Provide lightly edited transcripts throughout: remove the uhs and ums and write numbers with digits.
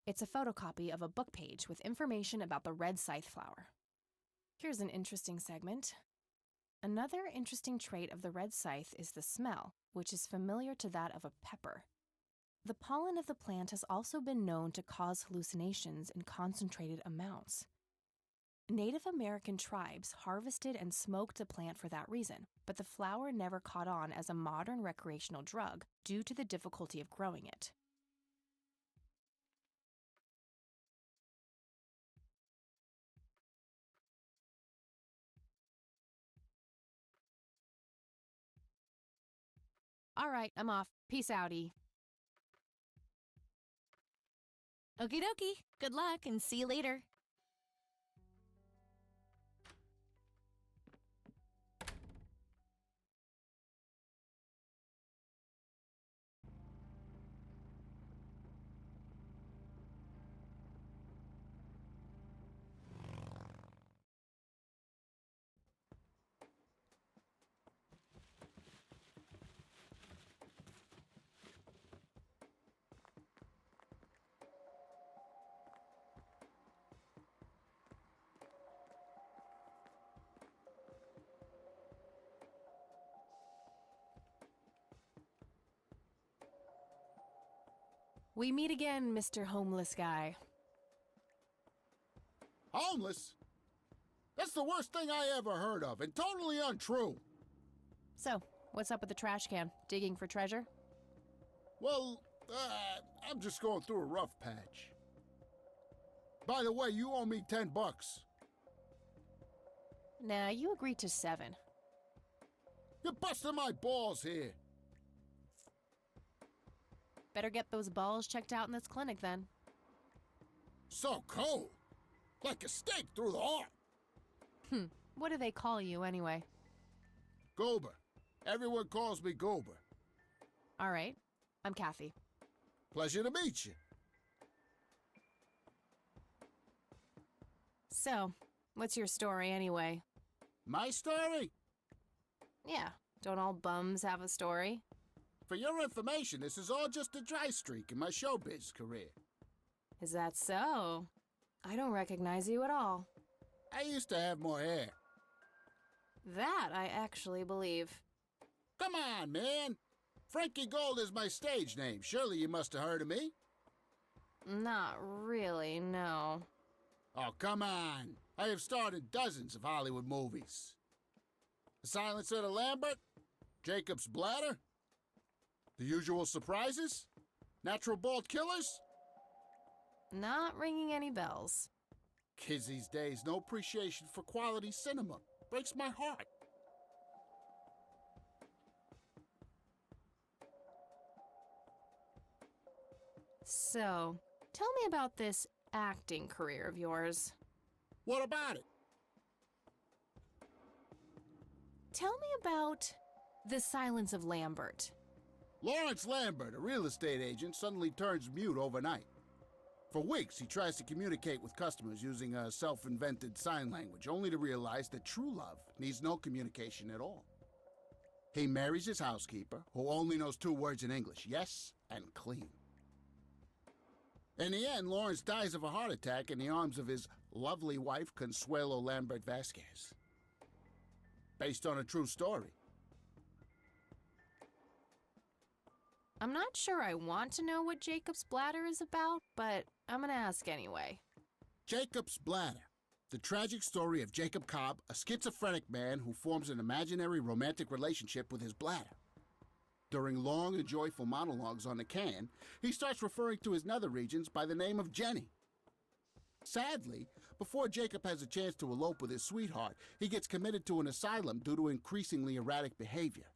It's a photocopy of a book page with information about the red scythe flower. Here's an interesting segment. Another interesting trait of the red scythe is the smell, which is familiar to that of a pepper. The pollen of the plant has also been known to cause hallucinations in concentrated amounts. Native American tribes harvested and smoked the plant for that reason, but the flower never caught on as a modern recreational drug due to the difficulty of growing it. All right, I'm off. Peace outie. Okie dokie. Good luck and see you later. We meet again, Mr. Homeless Guy. Homeless? That's the worst thing I ever heard of, and totally untrue. So, what's up with the trash can? Digging for treasure? Well, I'm just going through a rough patch. By the way, you owe me $10. Nah, you agreed to 7. You're busting my balls here. Better get those balls checked out in this clinic then. So cold. Like a stake through the heart. What do they call you anyway? Goober. Everyone calls me Goober. All right, I'm Kathy. Pleasure to meet you. So, what's your story anyway? My story? Yeah, don't all bums have a story? For your information, this is all just a dry streak in my showbiz career. Is that so? I don't recognize you at all. I used to have more hair. That I actually believe. Come on, man. Frankie Gold is my stage name. Surely you must have heard of me. Not really, no. Oh, come on. I have starred in dozens of Hollywood movies. The Silence of the Lambert, Jacob's Bladder, The Usual Surprises, Natural Bald Killers. Not ringing any bells. Kids these days, no appreciation for quality cinema. Breaks my heart. So, tell me about this acting career of yours. What about it? Tell me about The Silence of Lambert. Lawrence Lambert, a real estate agent, suddenly turns mute overnight. For weeks, he tries to communicate with customers using a self-invented sign language, only to realize that true love needs no communication at all. He marries his housekeeper, who only knows 2 words in English, yes and clean. In the end, Lawrence dies of a heart attack in the arms of his lovely wife, Consuelo Lambert Vasquez. Based on a true story. I'm not sure I want to know what Jacob's Bladder is about, but I'm gonna ask anyway. Jacob's Bladder. The tragic story of Jacob Cobb, a schizophrenic man who forms an imaginary romantic relationship with his bladder. During long and joyful monologues on the can, he starts referring to his nether regions by the name of Jenny. Sadly, before Jacob has a chance to elope with his sweetheart, he gets committed to an asylum due to increasingly erratic behavior.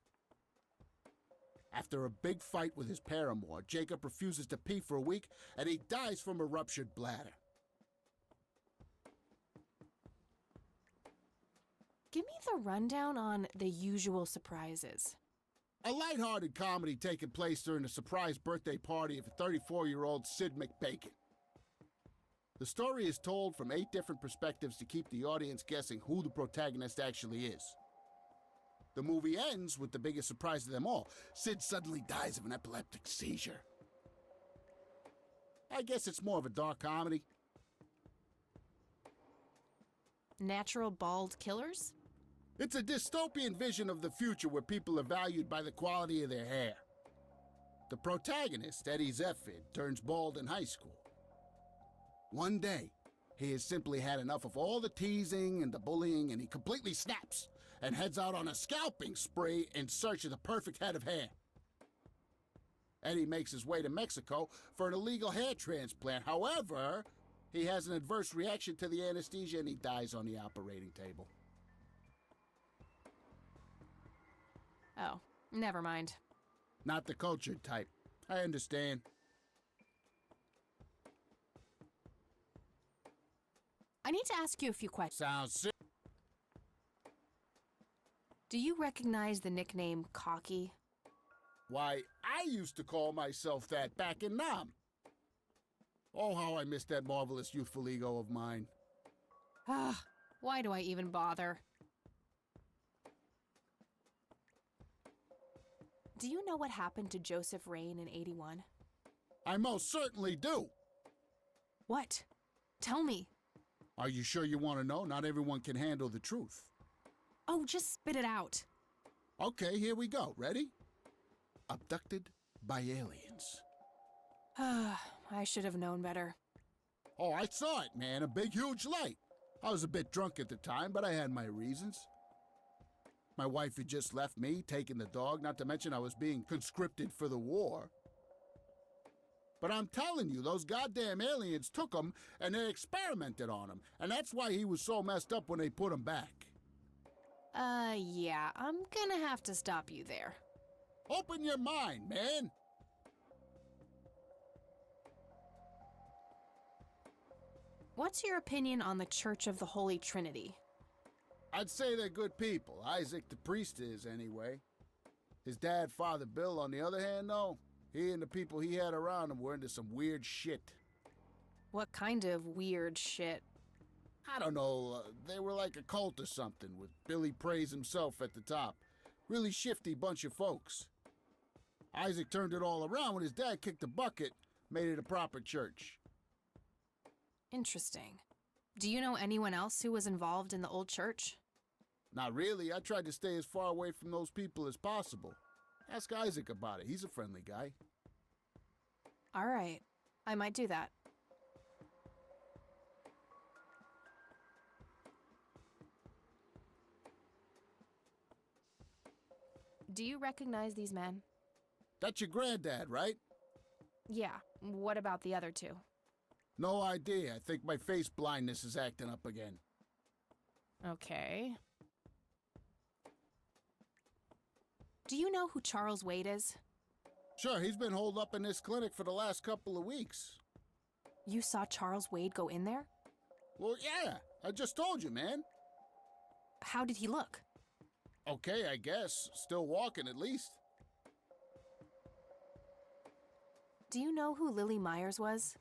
After a big fight with his paramour, Jacob refuses to pee for a week, and he dies from a ruptured bladder. Give me the rundown on The Usual Surprises. A lighthearted comedy taking place during the surprise birthday party of 34-year-old Sid McBacon. The story is told from 8 different perspectives to keep the audience guessing who the protagonist actually is. The movie ends with the biggest surprise of them all. Sid suddenly dies of an epileptic seizure. I guess it's more of a dark comedy. Natural bald killers? It's a dystopian vision of the future where people are valued by the quality of their hair. The protagonist, Eddie Zephyr, turns bald in high school. One day, he has simply had enough of all the teasing and the bullying, and he completely snaps and heads out on a scalping spree in search of the perfect head of hair. Eddie makes his way to Mexico for an illegal hair transplant. However, he has an adverse reaction to the anesthesia and he dies on the operating table. Oh, never mind. Not the cultured type. I understand. I need to ask you a few questions. Sounds sick. Do you recognize the nickname Cocky? Why, I used to call myself that back in Nam. Oh, how I miss that marvelous youthful ego of mine. Ah, why do I even bother? Do you know what happened to Joseph Rain in '81? I most certainly do. What? Tell me. Are you sure you want to know? Not everyone can handle the truth. Oh, just spit it out. Okay, here we go. Ready? Abducted by aliens. I should have known better. Oh, I saw it, man. A big, huge light. I was a bit drunk at the time, but I had my reasons. My wife had just left me, taken the dog, not to mention I was being conscripted for the war. But I'm telling you, those goddamn aliens took him and they experimented on him. And that's why he was so messed up when they put him back. Yeah, I'm gonna have to stop you there. Open your mind, man. What's your opinion on the Church of the Holy Trinity? I'd say they're good people. Isaac the priest is, anyway. His dad, Father Bill, on the other hand, though, he and the people he had around him were into some weird shit. What kind of weird shit? I don't know, they were like a cult or something, with Billy Praise himself at the top. Really shifty bunch of folks. Isaac turned it all around when his dad kicked the bucket, made it a proper church. Interesting. Do you know anyone else who was involved in the old church? Not really. I tried to stay as far away from those people as possible. Ask Isaac about it. He's a friendly guy. All right. I might do that. Do you recognize these men? That's your granddad, right? Yeah. What about the other two? No idea. I think my face blindness is acting up again. Okay. Do you know who Charles Wade is? Sure, he's been holed up in this clinic for the last couple of weeks. You saw Charles Wade go in there? Well, yeah. I just told you, man. How did he look? Okay, I guess. Still walking, at least. Do you know who Lily Myers was?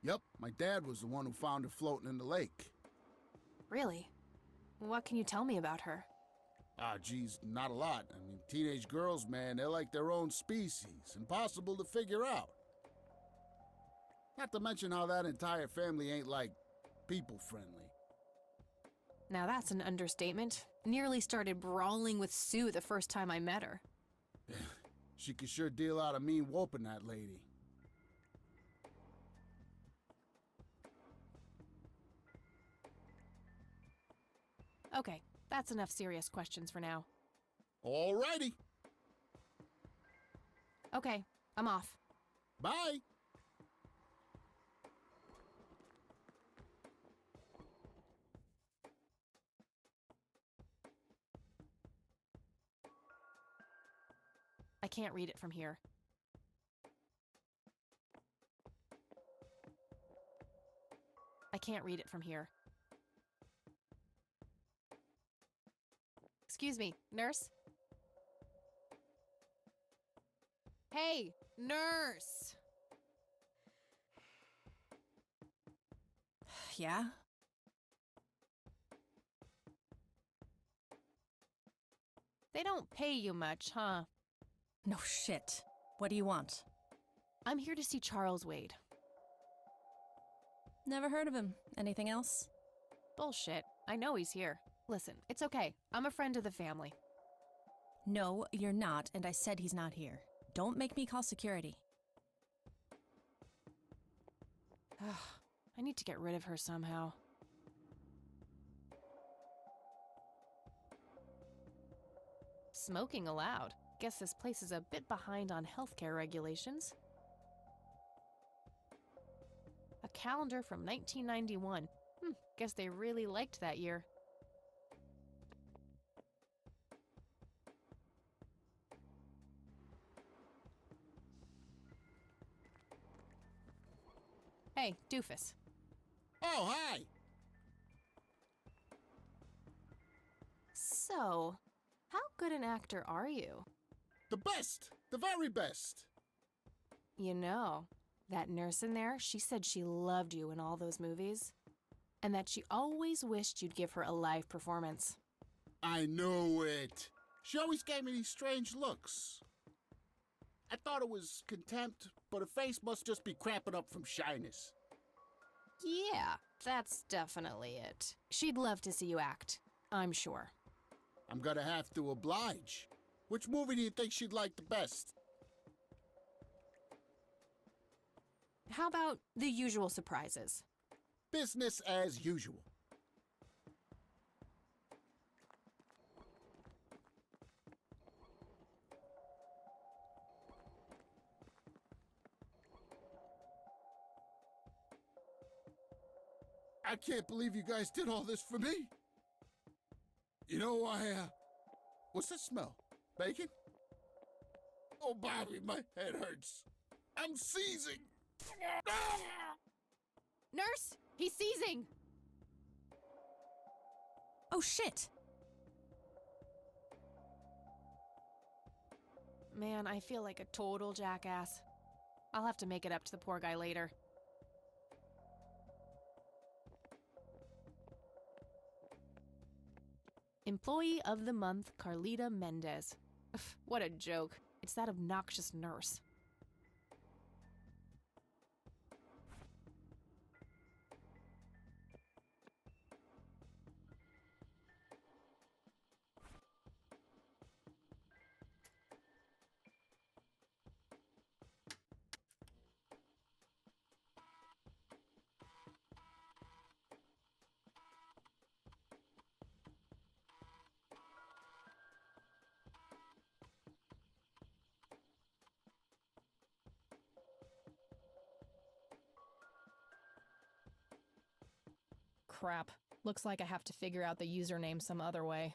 Yep, my dad was the one who found her floating in the lake. Really? What can you tell me about her? Ah, geez, not a lot. I mean, teenage girls, man, they're like their own species. Impossible to figure out. Not to mention how that entire family ain't, like, people-friendly. Now that's an understatement. Nearly started brawling with Sue the first time I met her. She could sure deal out a mean whooping, that lady. Okay, that's enough serious questions for now. Alrighty. Okay, I'm off. Bye. I can't read it from here. I can't read it from here. Excuse me, nurse? Hey, nurse! Yeah? They don't pay you much, huh? No shit. What do you want? I'm here to see Charles Wade. Never heard of him. Anything else? Bullshit. I know he's here. Listen, it's okay. I'm a friend of the family. No, you're not, and I said he's not here. Don't make me call security. I need to get rid of her somehow. Smoking allowed. Guess this place is a bit behind on healthcare regulations. A calendar from 1991. Guess they really liked that year. Hey, doofus. Oh, hi! So, how good an actor are you? The best! The very best! You know, that nurse in there, she said she loved you in all those movies. And that she always wished you'd give her a live performance. I know it. She always gave me these strange looks. I thought it was contempt, but her face must just be cramping up from shyness. Yeah, that's definitely it. She'd love to see you act, I'm sure. I'm gonna have to oblige. Which movie do you think she'd like the best? How about The Usual Surprises? Business as usual. I can't believe you guys did all this for me. You know, what's that smell? Bacon? Oh, Bobby, my head hurts. I'm seizing. Nurse, he's seizing! Oh, shit! Man, I feel like a total jackass. I'll have to make it up to the poor guy later. Employee of the Month, Carlita Mendez. What a joke. It's that obnoxious nurse. Crap. Looks like I have to figure out the username some other way.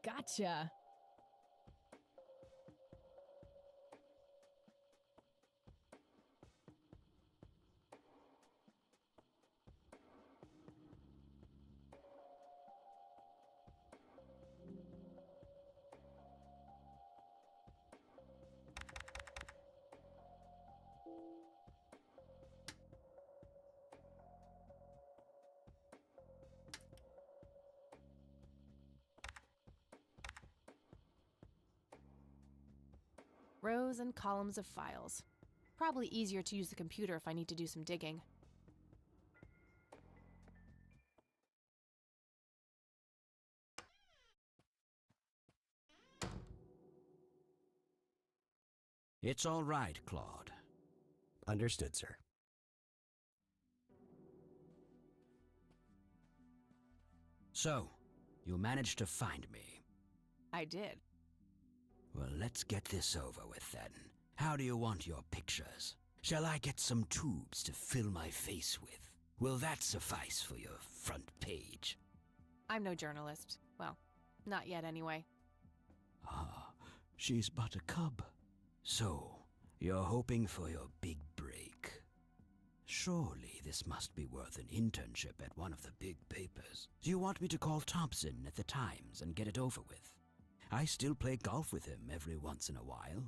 Gotcha. Rows and columns of files. Probably easier to use the computer if I need to do some digging. It's all right, Claude. Understood, sir. So, you managed to find me. I did. Well, let's get this over with then. How do you want your pictures? Shall I get some tubes to fill my face with? Will that suffice for your front page? I'm no journalist. Well, not yet anyway. Ah, she's but a cub. So, you're hoping for your big break. Surely this must be worth an internship at one of the big papers. Do you want me to call Thompson at the Times and get it over with? I still play golf with him every once in a while.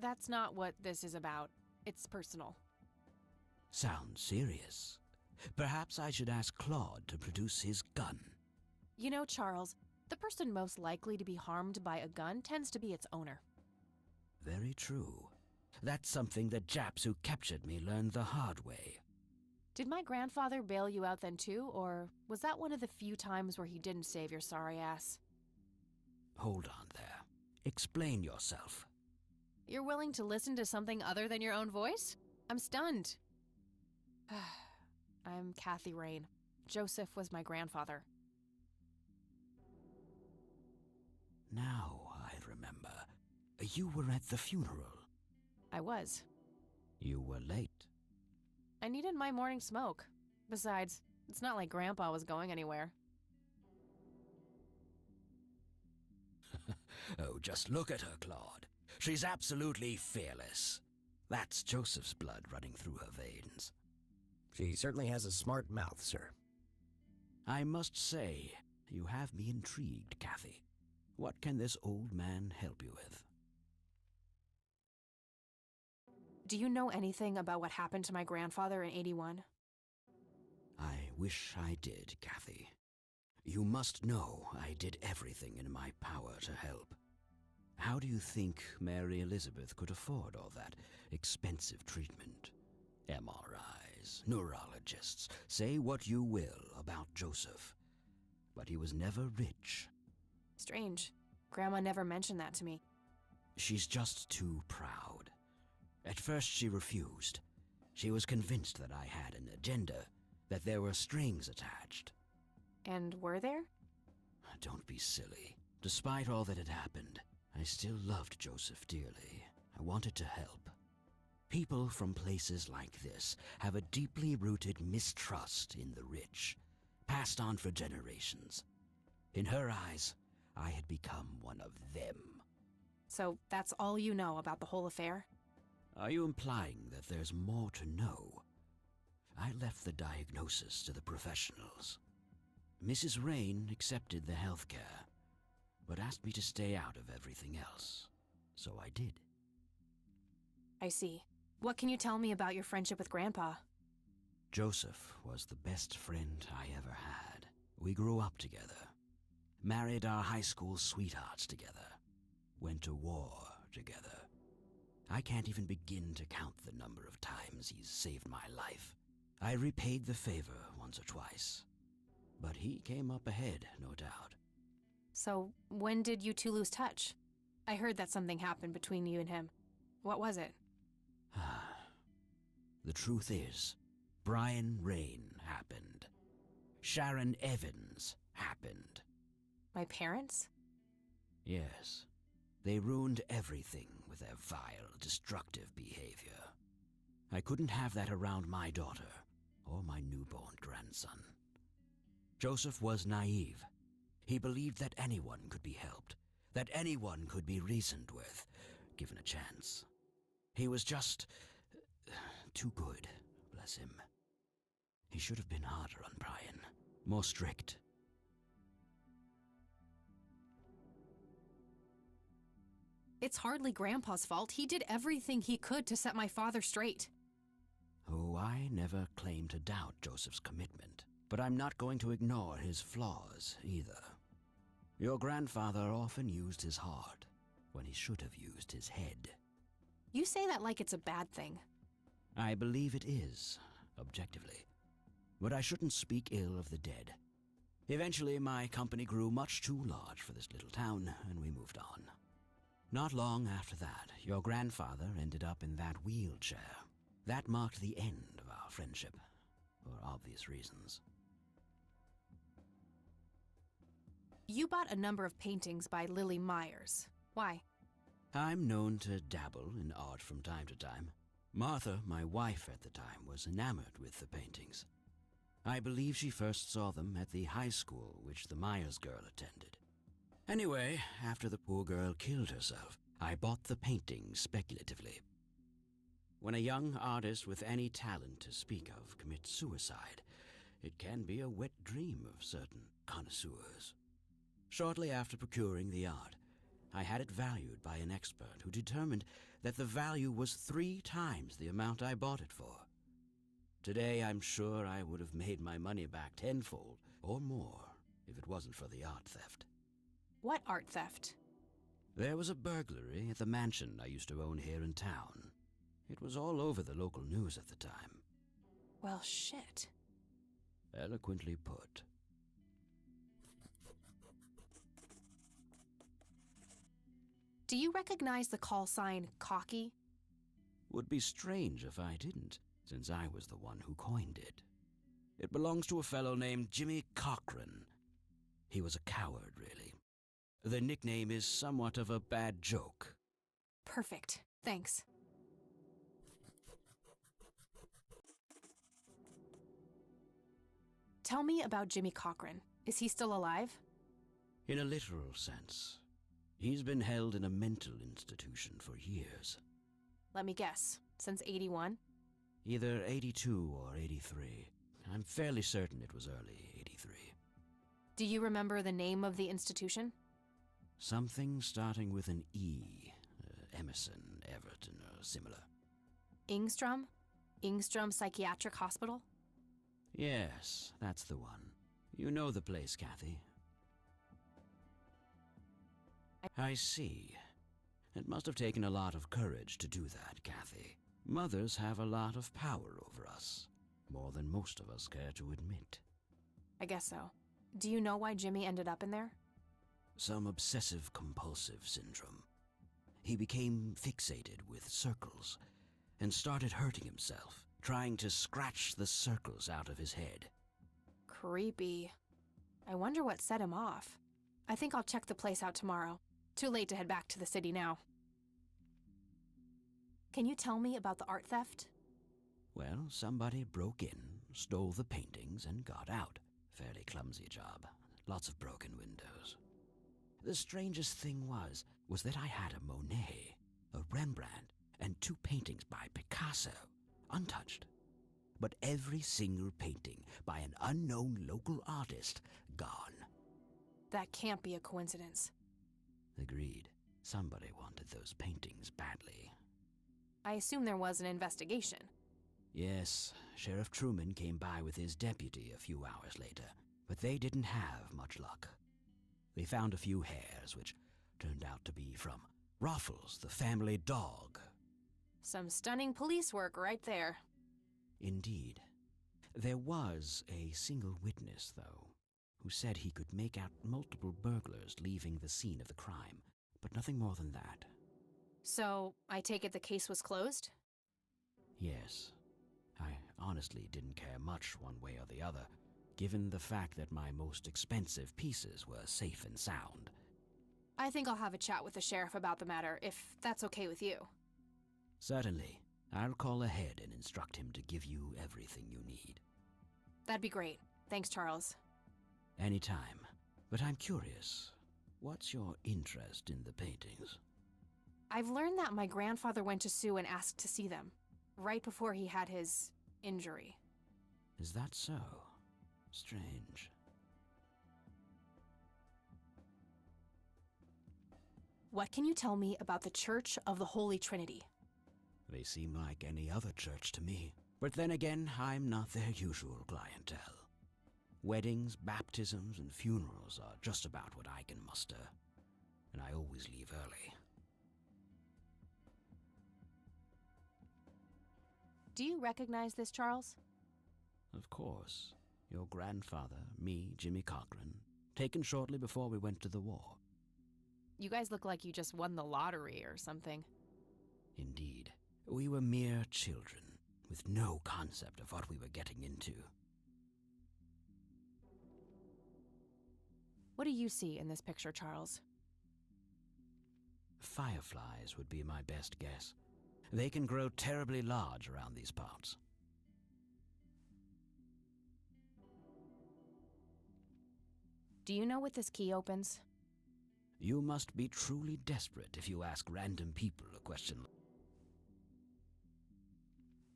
That's not what this is about. It's personal. Sounds serious. Perhaps I should ask Claude to produce his gun. You know, Charles, the person most likely to be harmed by a gun tends to be its owner. Very true. That's something the Japs who captured me learned the hard way. Did my grandfather bail you out then too, or was that one of the few times where he didn't save your sorry ass? Hold on there. Explain yourself. You're willing to listen to something other than your own voice? I'm stunned. I'm Kathy Rain. Joseph was my grandfather. Now I remember. You were at the funeral. I was. You were late. I needed my morning smoke. Besides, it's not like Grandpa was going anywhere. Oh, just look at her, Claude. She's absolutely fearless. That's Joseph's blood running through her veins. She certainly has a smart mouth, sir. I must say, you have me intrigued, Kathy. What can this old man help you with? Do you know anything about what happened to my grandfather in '81? I wish I did, Kathy. You must know I did everything in my power to help. How do you think Mary Elizabeth could afford all that expensive treatment? MRIs, neurologists, say what you will about Joseph. But he was never rich. Strange. Grandma never mentioned that to me. She's just too proud. At first she refused. She was convinced that I had an agenda, that there were strings attached. And were there? Don't be silly. Despite all that had happened, I still loved Joseph dearly. I wanted to help. People from places like this have a deeply rooted mistrust in the rich, passed on for generations. In her eyes, I had become one of them. So that's all you know about the whole affair? Are you implying that there's more to know? I left the diagnosis to the professionals. Mrs. Rain accepted the health care, but asked me to stay out of everything else. So I did. I see. What can you tell me about your friendship with Grandpa? Joseph was the best friend I ever had. We grew up together, married our high school sweethearts together, went to war together. I can't even begin to count the number of times he's saved my life. I repaid the favor once or twice, but he came up ahead, no doubt. So, when did you two lose touch? I heard that something happened between you and him. What was it? The truth is, Brian Rain happened. Sharon Evans happened. My parents? Yes. They ruined everything with their vile, destructive behavior. I couldn't have that around my daughter or my newborn grandson. Joseph was naive. He believed that anyone could be helped, that anyone could be reasoned with, given a chance. He was just too good, bless him. He should have been harder on Brian, more strict. It's hardly Grandpa's fault. He did everything he could to set my father straight. Oh, I never claimed to doubt Joseph's commitment, but I'm not going to ignore his flaws either. Your grandfather often used his heart when he should have used his head. You say that like it's a bad thing. I believe it is, objectively. But I shouldn't speak ill of the dead. Eventually, my company grew much too large for this little town, and we moved on. Not long after that, your grandfather ended up in that wheelchair. That marked the end of our friendship, for obvious reasons. You bought a number of paintings by Lily Myers. Why? I'm known to dabble in art from time to time. Martha, my wife at the time, was enamored with the paintings. I believe she first saw them at the high school which the Myers girl attended. Anyway, after the poor girl killed herself, I bought the painting speculatively. When a young artist with any talent to speak of commits suicide, it can be a wet dream of certain connoisseurs. Shortly after procuring the art, I had it valued by an expert who determined that the value was 3 times the amount I bought it for. Today, I'm sure I would have made my money back tenfold or more if it wasn't for the art theft. What art theft? There was a burglary at the mansion I used to own here in town. It was all over the local news at the time. Well, shit. Eloquently put. Do you recognize the call sign Cocky? Would be strange if I didn't, since I was the one who coined it. It belongs to a fellow named Jimmy Cochran. He was a coward, really. The nickname is somewhat of a bad joke. Perfect. Thanks. Tell me about Jimmy Cochran. Is he still alive? In a literal sense. He's been held in a mental institution for years. Let me guess. Since 81? Either 82 or 83. I'm fairly certain it was early 83. Do you remember the name of the institution? Something starting with an E. Emerson, Everton, or similar. Ingstrom? Ingstrom Psychiatric Hospital? Yes, that's the one. You know the place, Kathy. I see. It must have taken a lot of courage to do that, Kathy. Mothers have a lot of power over us. More than most of us care to admit. I guess so. Do you know why Jimmy ended up in there? Some obsessive-compulsive syndrome. He became fixated with circles and started hurting himself, trying to scratch the circles out of his head. Creepy. I wonder what set him off. I think I'll check the place out tomorrow. Too late to head back to the city now. Can you tell me about the art theft? Well, somebody broke in, stole the paintings, and got out. Fairly clumsy job. Lots of broken windows. The strangest thing was that I had a Monet, a Rembrandt, and 2 paintings by Picasso, untouched. But every single painting by an unknown local artist, gone. That can't be a coincidence. Agreed. Somebody wanted those paintings badly. I assume there was an investigation. Yes, Sheriff Truman came by with his deputy a few hours later, but they didn't have much luck. They found a few hairs, which turned out to be from Ruffles, the family dog. Some stunning police work right there. Indeed. There was a single witness, though, who said he could make out multiple burglars leaving the scene of the crime, but nothing more than that. So, I take it the case was closed? Yes. I honestly didn't care much one way or the other, given the fact that my most expensive pieces were safe and sound. I think I'll have a chat with the sheriff about the matter, if that's okay with you. Certainly. I'll call ahead and instruct him to give you everything you need. That'd be great. Thanks, Charles. Anytime. But I'm curious, what's your interest in the paintings? I've learned that my grandfather went to Sioux and asked to see them, right before he had his injury. Is that so? Strange. What can you tell me about the Church of the Holy Trinity? They seem like any other church to me. But then again, I'm not their usual clientele. Weddings, baptisms, and funerals are just about what I can muster. And I always leave early. Do you recognize this, Charles? Of course. Your grandfather, me, Jimmy Cochran, taken shortly before we went to the war. You guys look like you just won the lottery or something. Indeed. We were mere children, with no concept of what we were getting into. What do you see in this picture, Charles? Fireflies would be my best guess. They can grow terribly large around these parts. Do you know what this key opens? You must be truly desperate if you ask random people a question.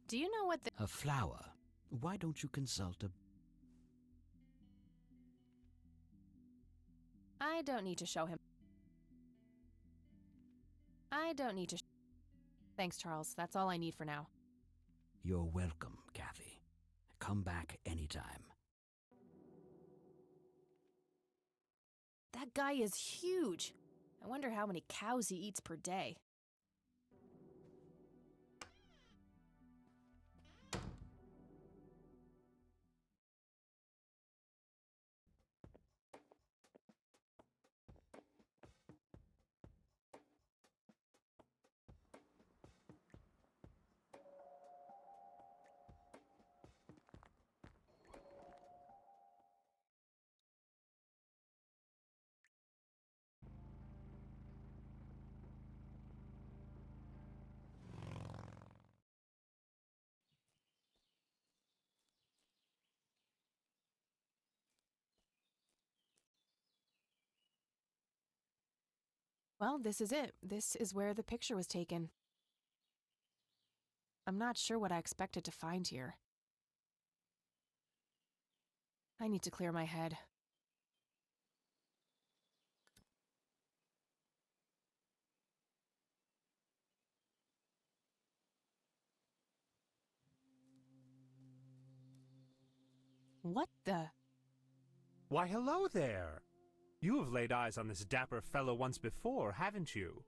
Do you know what the... A flower. Why don't you consult a... I don't need to show him. I don't need to... Thanks, Charles. That's all I need for now. You're welcome, Kathy. Come back anytime. That guy is huge. I wonder how many cows he eats per day. Well, this is it. This is where the picture was taken. I'm not sure what I expected to find here. I need to clear my head. What the? Why, hello there! You have laid eyes on this dapper fellow once before, haven't you?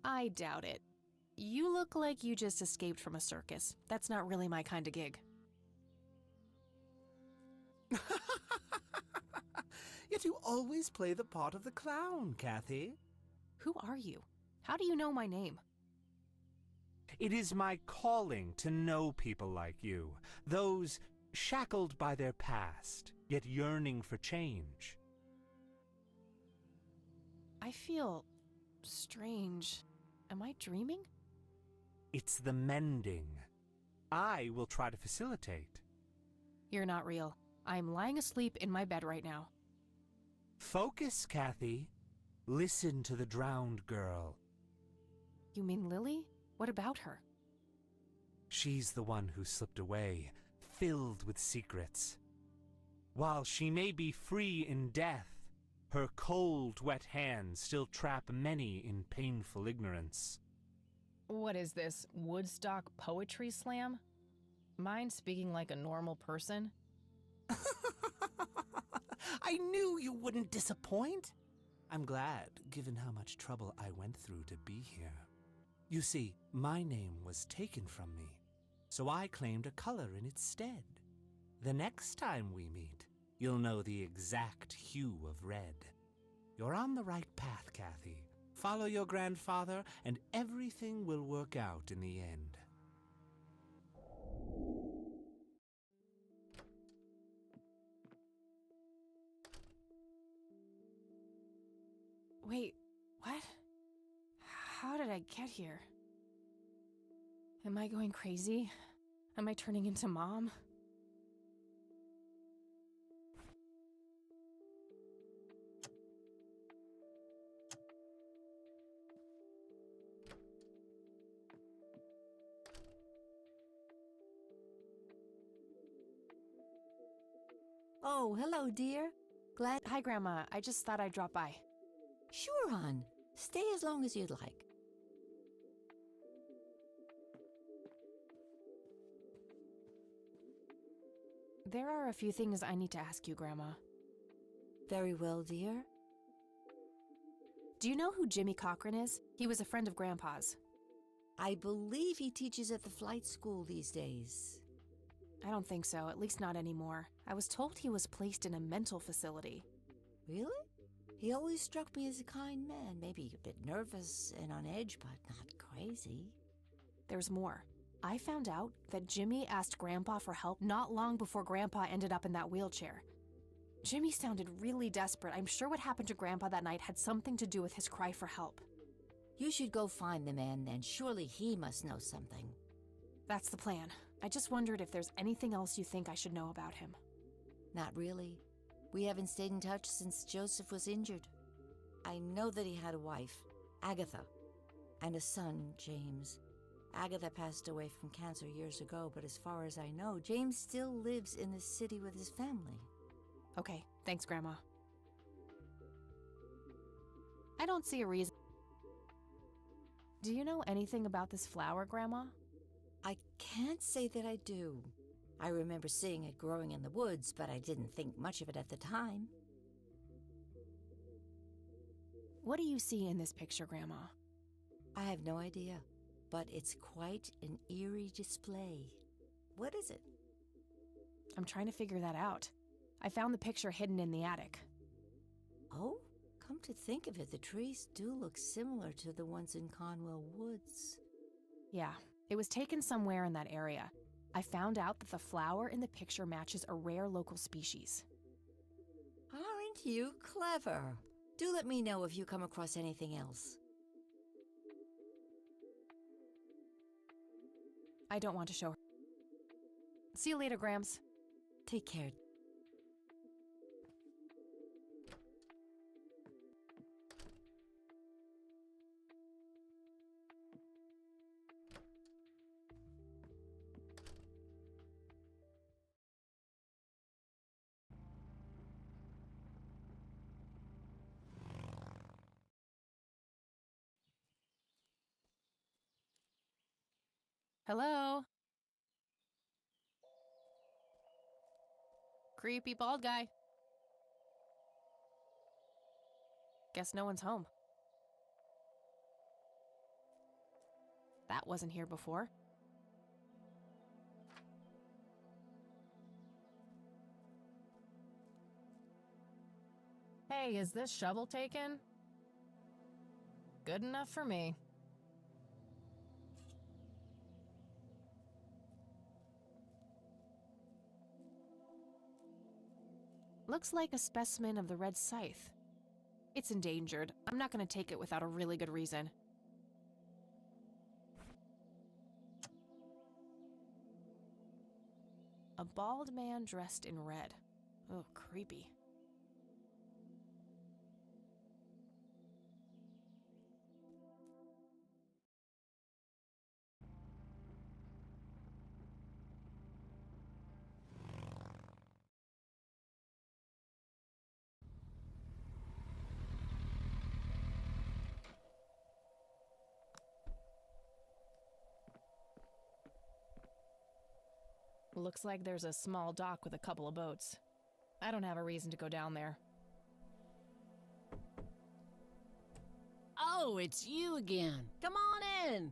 I doubt it. You look like you just escaped from a circus. That's not really my kind of gig. Yet you always play the part of the clown, Kathy. Who are you? How do you know my name? It is my calling to know people like you, those shackled by their past, yet yearning for change. I feel strange. Am I dreaming? It's the mending. I will try to facilitate. You're not real. I'm lying asleep in my bed right now. Focus, Kathy. Listen to the drowned girl. You mean Lily? What about her? She's the one who slipped away, filled with secrets. While she may be free in death, her cold, wet hands still trap many in painful ignorance. What is this, Woodstock Poetry Slam? Mind speaking like a normal person? I knew you wouldn't disappoint. I'm glad, given how much trouble I went through to be here. You see, my name was taken from me, so I claimed a color in its stead. The next time we meet, you'll know the exact hue of red. You're on the right path, Kathy. Follow your grandfather, and everything will work out in the end. Wait, what? How did I get here? Am I going crazy? Am I turning into Mom? Oh, hello, dear. Glad... Hi, Grandma. I just thought I'd drop by. Sure, hon. Stay as long as you'd like. There are a few things I need to ask you, Grandma. Very well, dear. Do you know who Jimmy Cochran is? He was a friend of Grandpa's. I believe he teaches at the flight school these days. I don't think so, at least not anymore. I was told he was placed in a mental facility. Really? He always struck me as a kind man, maybe a bit nervous and on edge, but not crazy. There's more. I found out that Jimmy asked Grandpa for help not long before Grandpa ended up in that wheelchair. Jimmy sounded really desperate. I'm sure what happened to Grandpa that night had something to do with his cry for help. You should go find the man then. Surely he must know something. That's the plan. I just wondered if there's anything else you think I should know about him. Not really. We haven't stayed in touch since Joseph was injured. I know that he had a wife, Agatha, and a son, James. Agatha passed away from cancer years ago, but as far as I know, James still lives in the city with his family. Okay, thanks, Grandma. I don't see a reason. Do you know anything about this flower, Grandma? I can't say that I do. I remember seeing it growing in the woods, but I didn't think much of it at the time. What do you see in this picture, Grandma? I have no idea, but it's quite an eerie display. What is it? I'm trying to figure that out. I found the picture hidden in the attic. Oh, come to think of it, the trees do look similar to the ones in Conwell Woods. Yeah, it was taken somewhere in that area. I found out that the flower in the picture matches a rare local species. Aren't you clever? Do let me know if you come across anything else. I don't want to show her. See you later, Grams. Take care. Hello? Creepy bald guy. Guess no one's home. That wasn't here before. Hey, is this shovel taken? Good enough for me. Looks like a specimen of the red scythe. It's endangered. I'm not going to take it without a really good reason. A bald man dressed in red. Oh, creepy. Looks like there's a small dock with a couple of boats. I don't have a reason to go down there. Oh, it's you again. Come on in.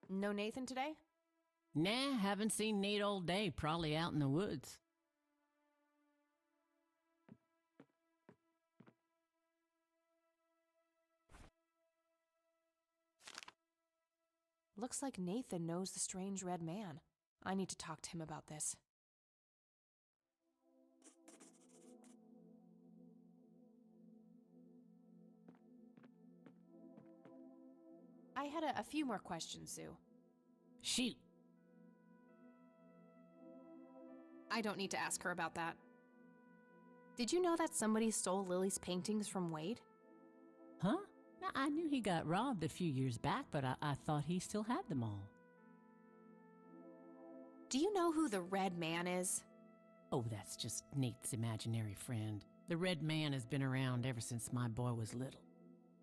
No Nathan today? Nah, haven't seen Nate all day. Probably out in the woods. Looks like Nathan knows the strange red man. I need to talk to him about this. I had a few more questions, Sue. Shoot. I don't need to ask her about that. Did you know that somebody stole Lily's paintings from Wade? Huh? I knew he got robbed a few years back, but I thought he still had them all. Do you know who the Red Man is? Oh, that's just Nate's imaginary friend. The Red Man has been around ever since my boy was little.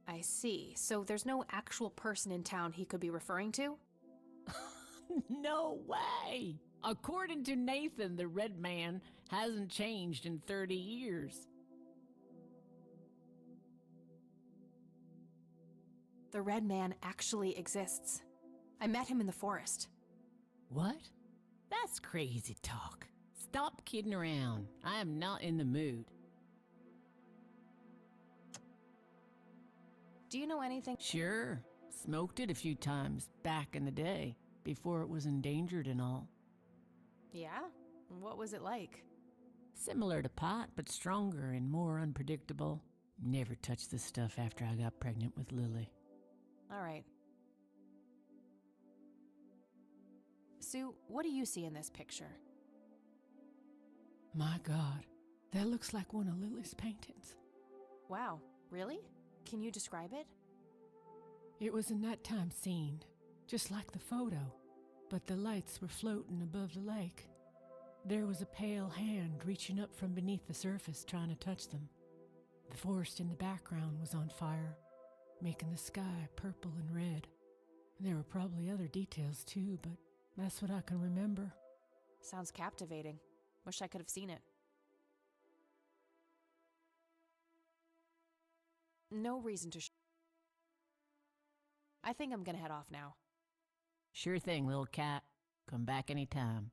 I see. So there's no actual person in town he could be referring to? No way! According to Nathan, the Red Man hasn't changed in 30 years. The Red Man actually exists. I met him in the forest. What? That's crazy talk. Stop kidding around. I am not in the mood. Do you know anything? Sure. Smoked it a few times back in the day, before it was endangered and all. Yeah? What was it like? Similar to pot, but stronger and more unpredictable. Never touched this stuff after I got pregnant with Lily. All right. Sue, what do you see in this picture? My God, that looks like one of Lily's paintings. Wow, really? Can you describe it? It was a nighttime scene, just like the photo, but the lights were floating above the lake. There was a pale hand reaching up from beneath the surface trying to touch them. The forest in the background was on fire, making the sky purple and red. There were probably other details too, but that's what I can remember. Sounds captivating. Wish I could have seen it. No reason to I think I'm gonna head off now. Sure thing, little cat. Come back anytime.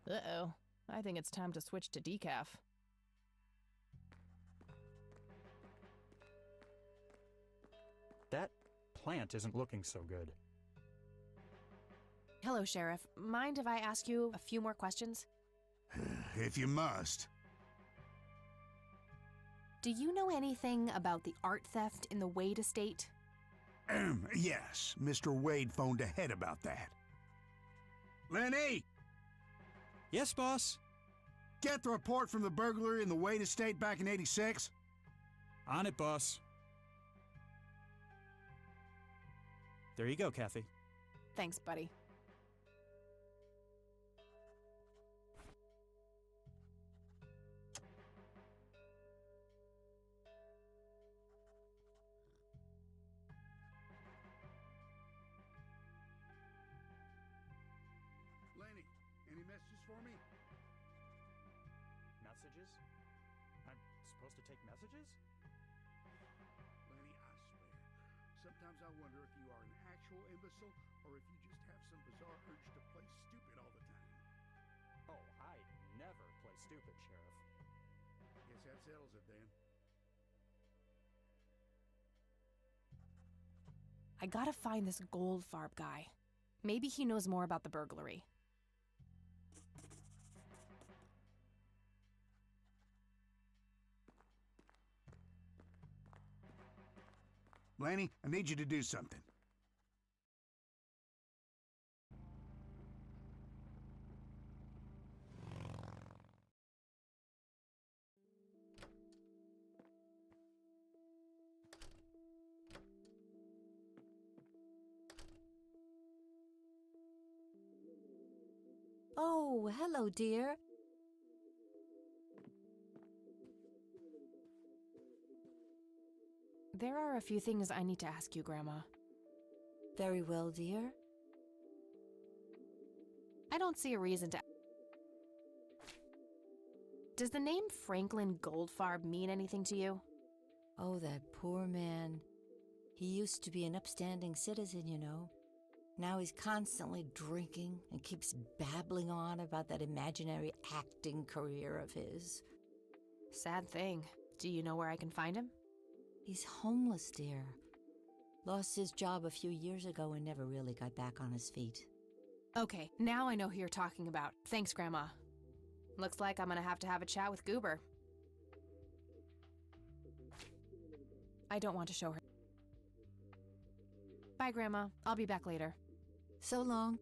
Uh-oh. I think it's time to switch to decaf. That plant isn't looking so good. Hello, Sheriff. Mind if I ask you a few more questions? If you must. Do you know anything about the art theft in the Wade estate? Yes, Mr. Wade phoned ahead about that. Lenny! Yes, boss? Get the report from the burglary in the Wade estate back in '86? On it, boss. There you go, Kathy. Thanks, buddy. Lenny, any messages for me? Messages? I'm supposed to take messages? Lenny, I swear. Sometimes I wonder if you are an actual imbecile or if you just have some bizarre urge to play stupid all the time. Oh, I never play stupid, Sheriff. Guess that settles it then. I gotta find this Goldfarb guy. Maybe he knows more about the burglary. Lanny, I need you to do something. Oh, hello, dear. There are a few things I need to ask you, Grandma. Very well, dear. I don't see a reason to... Does the name Franklin Goldfarb mean anything to you? Oh, that poor man. He used to be an upstanding citizen, you know. Now he's constantly drinking and keeps babbling on about that imaginary acting career of his. Sad thing. Do you know where I can find him? He's homeless, dear. Lost his job a few years ago and never really got back on his feet. Okay, now I know who you're talking about. Thanks, Grandma. Looks like I'm gonna have to have a chat with Goober. I don't want to show her. Bye, Grandma. I'll be back later. So long.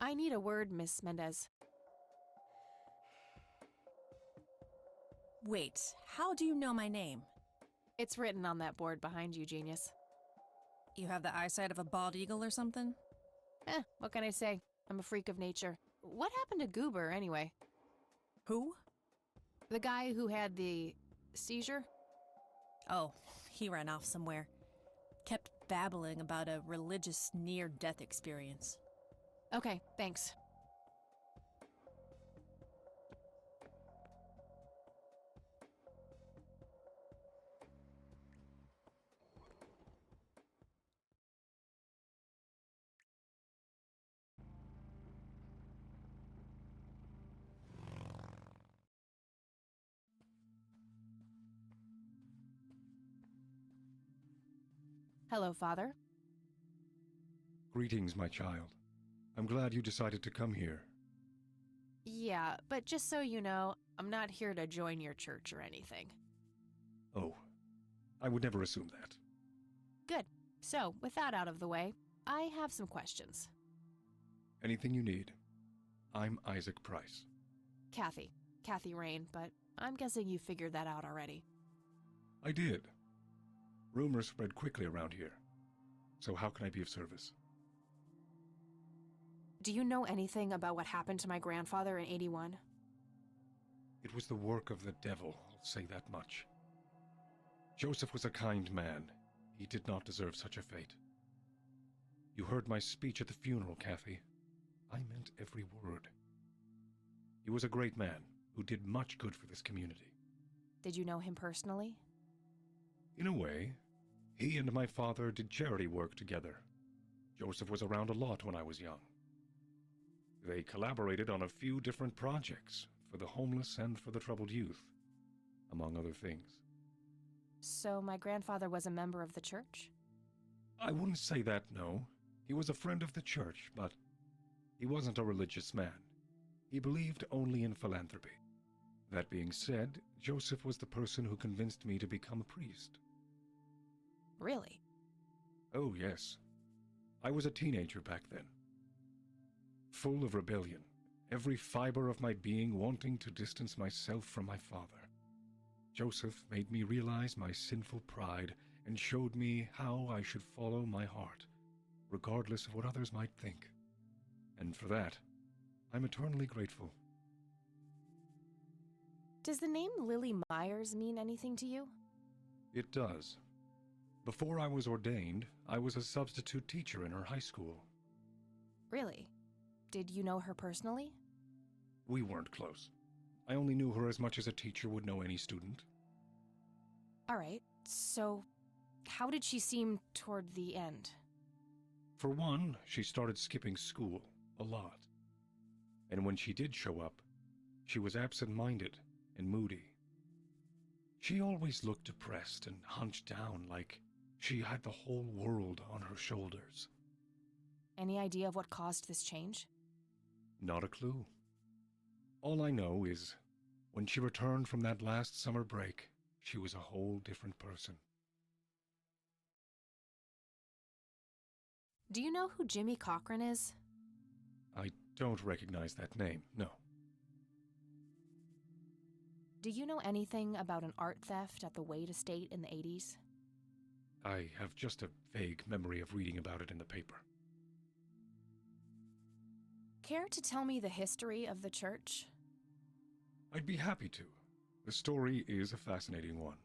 I need a word, Miss Mendez. Wait, how do you know my name? It's written on that board behind you, genius. You have the eyesight of a bald eagle or something? What can I say? I'm a freak of nature. What happened to Goober, anyway? Who? The guy who had the seizure? Oh, he ran off somewhere. Kept babbling about a religious near-death experience. Okay, thanks. Hello, Father. Greetings, my child. I'm glad you decided to come here. Yeah, but just so you know, I'm not here to join your church or anything. Oh, I would never assume that. Good. So, with that out of the way, I have some questions. Anything you need. I'm Isaac Price. Kathy Rain, but I'm guessing you figured that out already. I did. Rumors spread quickly around here. So how can I be of service? Do you know anything about what happened to my grandfather in '81? It was the work of the devil, I'll say that much. Joseph was a kind man. He did not deserve such a fate. You heard my speech at the funeral, Kathy. I meant every word. He was a great man who did much good for this community. Did you know him personally? In a way, he and my father did charity work together. Joseph was around a lot when I was young. They collaborated on a few different projects for the homeless and for the troubled youth, among other things. So my grandfather was a member of the church? I wouldn't say that, no. He was a friend of the church, but he wasn't a religious man. He believed only in philanthropy. That being said, Joseph was the person who convinced me to become a priest. Really? Oh, yes. I was a teenager back then. Full of rebellion, every fiber of my being wanting to distance myself from my father. Joseph made me realize my sinful pride and showed me how I should follow my heart, regardless of what others might think. And for that, I'm eternally grateful. Does the name Lily Myers mean anything to you? It does. Before I was ordained, I was a substitute teacher in her high school. Really? Did you know her personally? We weren't close. I only knew her as much as a teacher would know any student. All right, so how did she seem toward the end? For one, she started skipping school a lot. And when she did show up, she was absent-minded and moody. She always looked depressed and hunched down like she had the whole world on her shoulders. Any idea of what caused this change? Not a clue. All I know is, when she returned from that last summer break, she was a whole different person. Do you know who Jimmy Cochran is? I don't recognize that name, no. Do you know anything about an art theft at the Wade Estate in the '80s? I have just a vague memory of reading about it in the paper. Care to tell me the history of the church? I'd be happy to. The story is a fascinating one.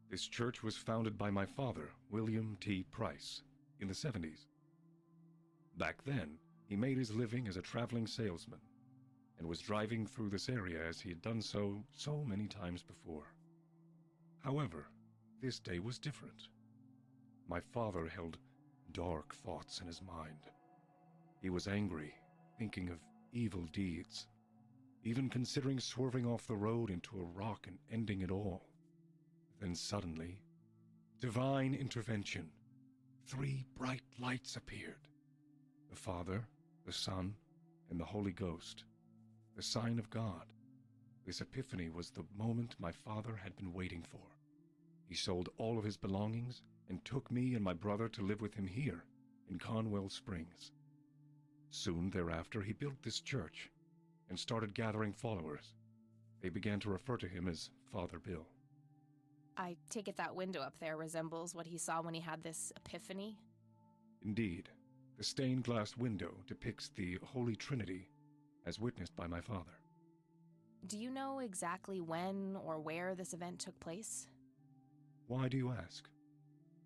This church was founded by my father, William T. Price, in the 70s. Back then, he made his living as a traveling salesman and was driving through this area as he had done so many times before. However, this day was different. My father held dark thoughts in his mind. He was angry, thinking of evil deeds, even considering swerving off the road into a rock and ending it all. Then suddenly, divine intervention. 3 bright lights appeared. The Father, the Son, and the Holy Ghost. The sign of God. This epiphany was the moment my father had been waiting for. He sold all of his belongings and took me and my brother to live with him here in Conwell Springs. Soon thereafter, he built this church and started gathering followers. They began to refer to him as Father Bill. I take it that window up there resembles what he saw when he had this epiphany? Indeed, the stained glass window depicts the Holy Trinity as witnessed by my father. Do you know exactly when or where this event took place? Why do you ask?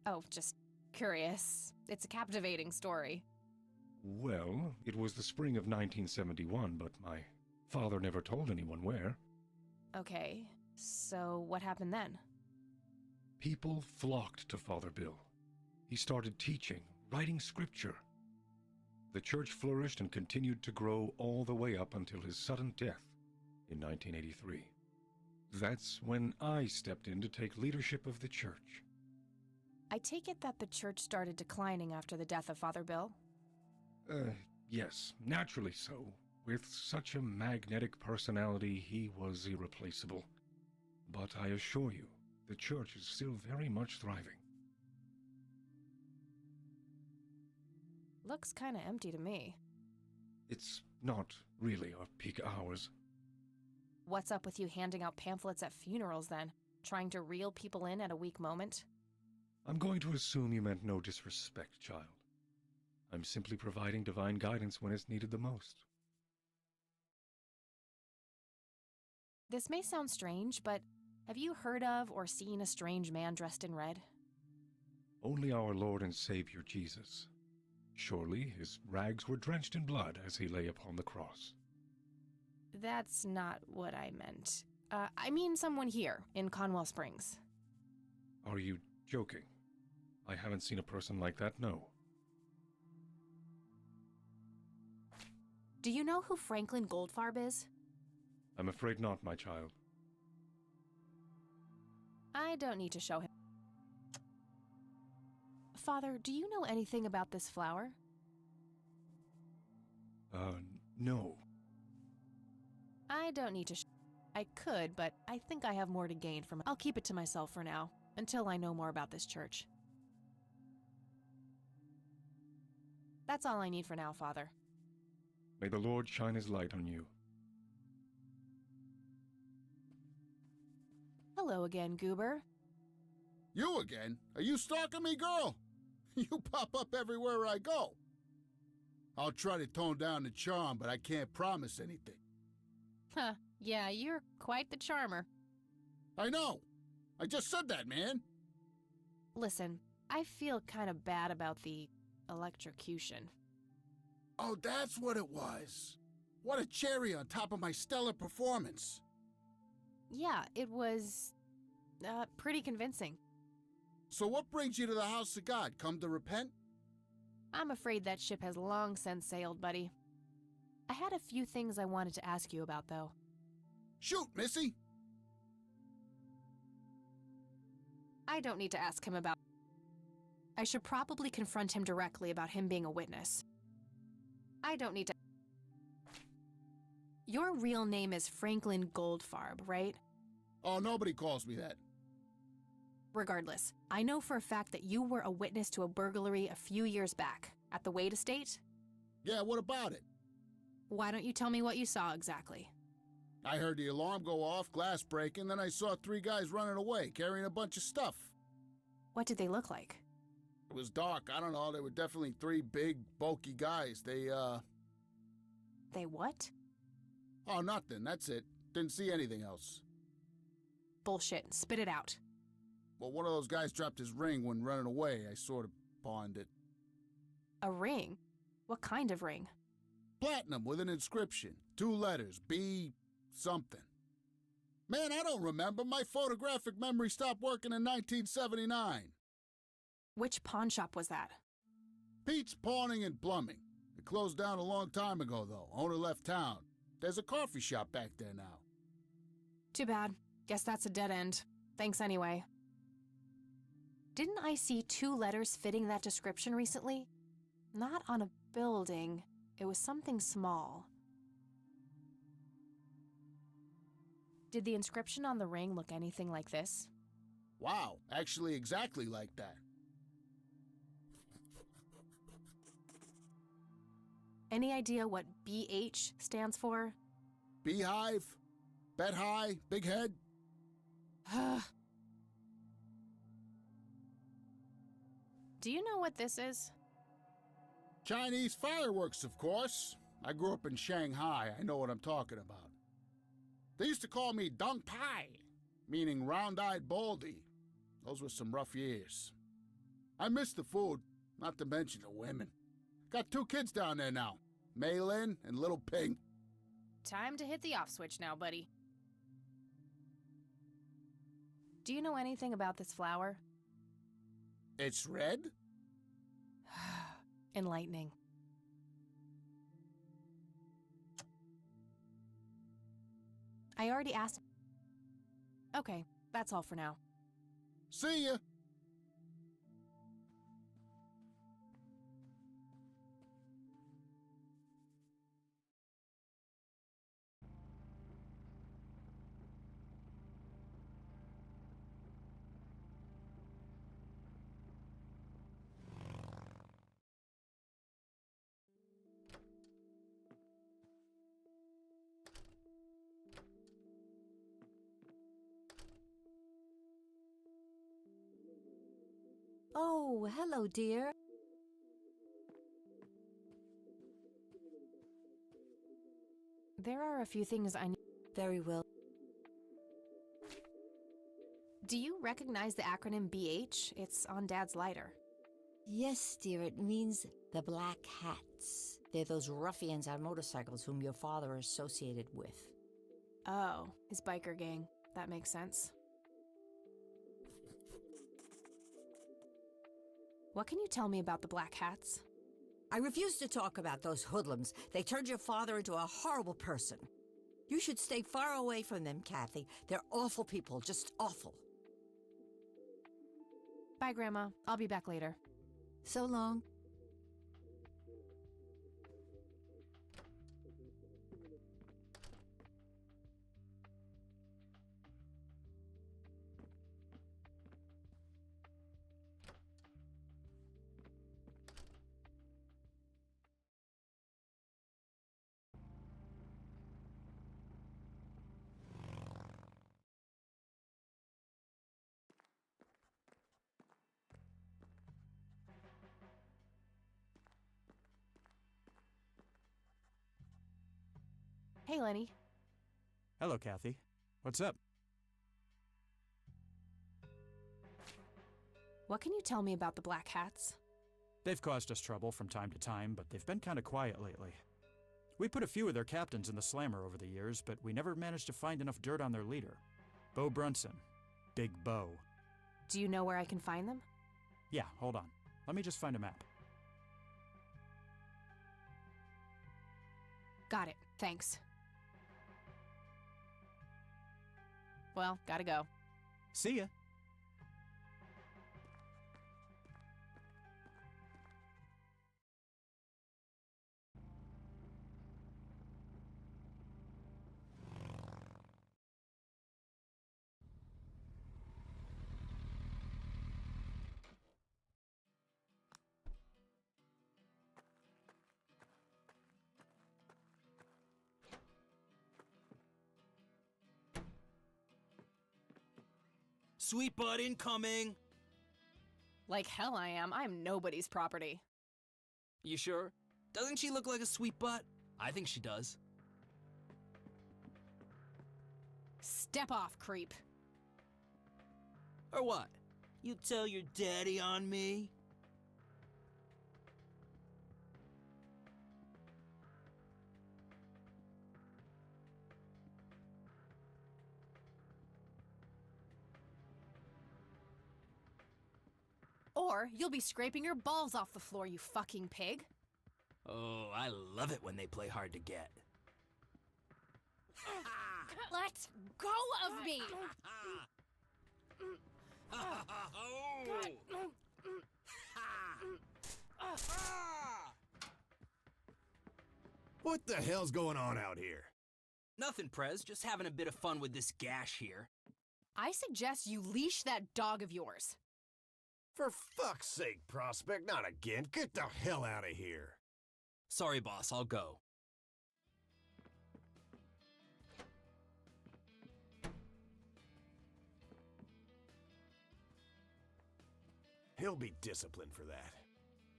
Oh, just curious. It's a captivating story. Well, it was the spring of 1971, but my father never told anyone where. Okay, so what happened then? People flocked to Father Bill. He started teaching, writing scripture. The church flourished and continued to grow all the way up until his sudden death in 1983. That's when I stepped in to take leadership of the church. I take it that the church started declining after the death of Father Bill? Yes, naturally so. With such a magnetic personality, he was irreplaceable. But I assure you, the church is still very much thriving. Looks kinda empty to me. It's not really our peak hours. What's up with you handing out pamphlets at funerals then? Trying to reel people in at a weak moment? I'm going to assume you meant no disrespect, child. I'm simply providing divine guidance when it's needed the most. This may sound strange, but have you heard of or seen a strange man dressed in red? Only our Lord and Savior Jesus. Surely his rags were drenched in blood as he lay upon the cross. That's not what I meant. I mean someone here, in Conwell Springs. Are you joking? I haven't seen a person like that, no. Do you know who Franklin Goldfarb is? I'm afraid not, my child. I don't need to show him. Father, do you know anything about this flower? No. I don't need to I could, but I think I have more to gain from it. I'll keep it to myself for now, until I know more about this church. That's all I need for now, Father. May the Lord shine his light on you. Hello again, Goober. You again? Are you stalking me, girl? You pop up everywhere I go. I'll try to tone down the charm, but I can't promise anything. Huh, yeah, you're quite the charmer. I know. I just said that, man. Listen, I feel kind of bad about the electrocution. Oh, that's what it was. What a cherry on top of my stellar performance. Yeah, it was pretty convincing. So what brings you to the house of God? Come to repent? I'm afraid that ship has long since sailed, buddy. I had a few things I wanted to ask you about, though. Shoot, Missy! I don't need to ask him about... I should probably confront him directly about him being a witness. I don't need to... Your real name is Franklin Goldfarb, right? Oh, nobody calls me that. Regardless, I know for a fact that you were a witness to a burglary a few years back, at the Wade Estate? Yeah, what about it? Why don't you tell me what you saw exactly? I heard the alarm go off, glass breaking, then I saw 3 guys running away, carrying a bunch of stuff. What did they look like? It was dark, I don't know, they were definitely 3 big, bulky guys. They what? Oh, nothing, that's it. Didn't see anything else. Bullshit, spit it out. Well, one of those guys dropped his ring when running away. I sort of pawned it. A ring? What kind of ring? Platinum with an inscription. 2 letters, B something. Man, I don't remember. My photographic memory stopped working in 1979. Which pawn shop was that? Pete's Pawning and Plumbing. It closed down a long time ago, though. Owner left town. There's a coffee shop back there now. Too bad. Guess that's a dead end. Thanks anyway. Didn't I see 2 letters fitting that description recently? Not on a building. It was something small. Did the inscription on the ring look anything like this? Wow, actually exactly like that. Any idea what BH stands for? Beehive? Bet high? Big head? Do you know what this is? Chinese fireworks, of course. I grew up in Shanghai. I know what I'm talking about. They used to call me Dong Pai, meaning round-eyed baldy. Those were some rough years. I miss the food, not to mention the women. Got 2 kids down there now, Mei Lin and Little Ping. Time to hit the off switch now, buddy. Do you know anything about this flower? It's red? Enlightening. I already asked. Okay, that's all for now. See ya! Oh, hello, dear. There are a few things I need. Very well. Do you recognize the acronym BH? It's on Dad's lighter. Yes, dear, it means the Black Hats. They're those ruffians on motorcycles whom your father associated with. Oh, his biker gang. That makes sense. What can you tell me about the Black Hats? I refuse to talk about those hoodlums. They turned your father into a horrible person. You should stay far away from them, Kathy. They're awful people, just awful. Bye, Grandma. I'll be back later. So long. Hey, Lenny. Hello, Kathy. What's up? What can you tell me about the Black Hats? They've caused us trouble from time to time, but they've been kind of quiet lately. We put a few of their captains in the slammer over the years, but we never managed to find enough dirt on their leader. Bo Brunson. Big Bo. Do you know where I can find them? Yeah, hold on. Let me just find a map. Got it. Thanks. Well, gotta go. See ya. Sweet butt incoming! Like hell I am. I'm nobody's property. You sure? Doesn't she look like a sweet butt? I think she does. Step off, creep. Or what? You tell your daddy on me? Or you'll be scraping your balls off the floor, you fucking pig. Oh, I love it when they play hard to get. Let go of me! What the hell's going on out here? Nothing, Prez. Just having a bit of fun with this gash here. I suggest you leash that dog of yours. For fuck's sake, Prospect, not again. Get the hell out of here. Sorry, boss, I'll go. He'll be disciplined for that.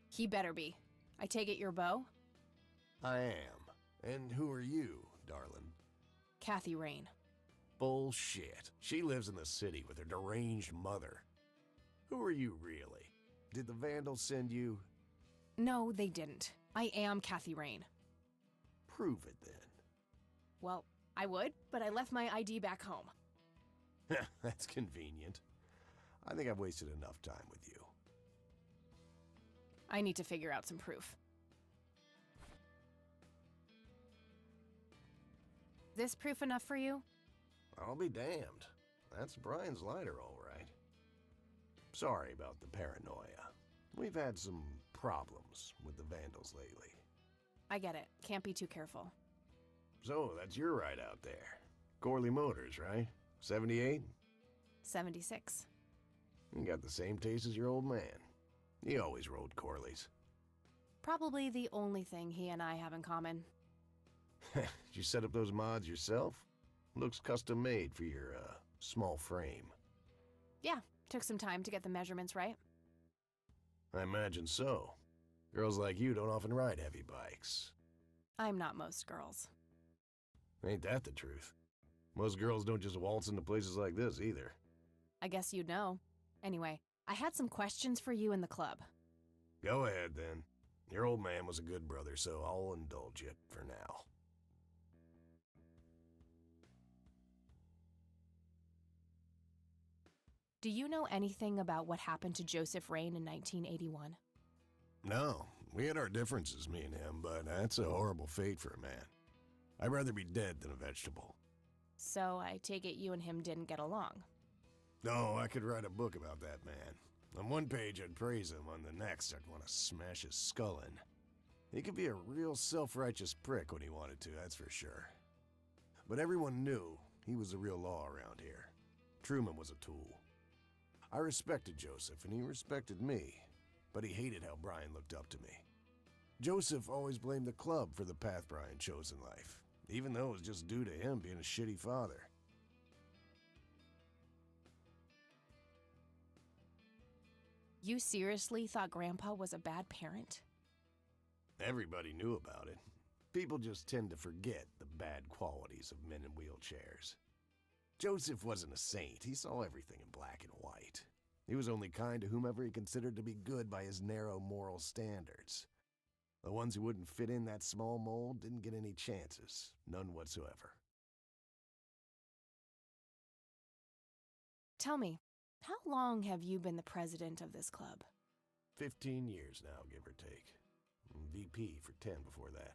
He better be. I take it you're Bo? I am. And who are you, darling? Kathy Rain. Bullshit. She lives in the city with her deranged mother. Who are you, really? Did the Vandals send you? No, they didn't. I am Kathy Rain. Prove it, then. Well, I would, but I left my ID back home. That's convenient. I think I've wasted enough time with you. I need to figure out some proof. This proof enough for you? I'll be damned. That's Brian's lighter, all right. Sorry about the paranoia. We've had some problems with the Vandals lately. I get it. Can't be too careful. So, that's your ride out there. Corley Motors, right? 78? 76. You got the same taste as your old man. He always rode Corleys. Probably the only thing he and I have in common. Did you set up those mods yourself? Looks custom made for your, small frame. Yeah, took some time to get the measurements right. I imagine so. Girls like you don't often ride heavy bikes. I'm not most girls. Ain't that the truth? Most girls don't just waltz into places like this, either. I guess you'd know. Anyway, I had some questions for you in the club. Go ahead, then. Your old man was a good brother, so I'll indulge you for now. Do you know anything about what happened to Joseph Rain in 1981? No, we had our differences, me and him, but that's a horrible fate for a man. I'd rather be dead than a vegetable. So I take it you and him didn't get along. No, I could write a book about that man. On one page I'd praise him, on the next I'd want to smash his skull in. He could be a real self-righteous prick when he wanted to, that's for sure. But everyone knew he was the real law around here. Truman was a tool. I respected Joseph, and he respected me, but he hated how Brian looked up to me. Joseph always blamed the club for the path Brian chose in life, even though it was just due to him being a shitty father. You seriously thought Grandpa was a bad parent? Everybody knew about it. People just tend to forget the bad qualities of men in wheelchairs. Joseph wasn't a saint. He saw everything in black and white. He was only kind to whomever he considered to be good by his narrow moral standards. The ones who wouldn't fit in that small mold didn't get any chances, none whatsoever. Tell me, how long have you been the president of this club? 15 years now, give or take. VP for 10 before that.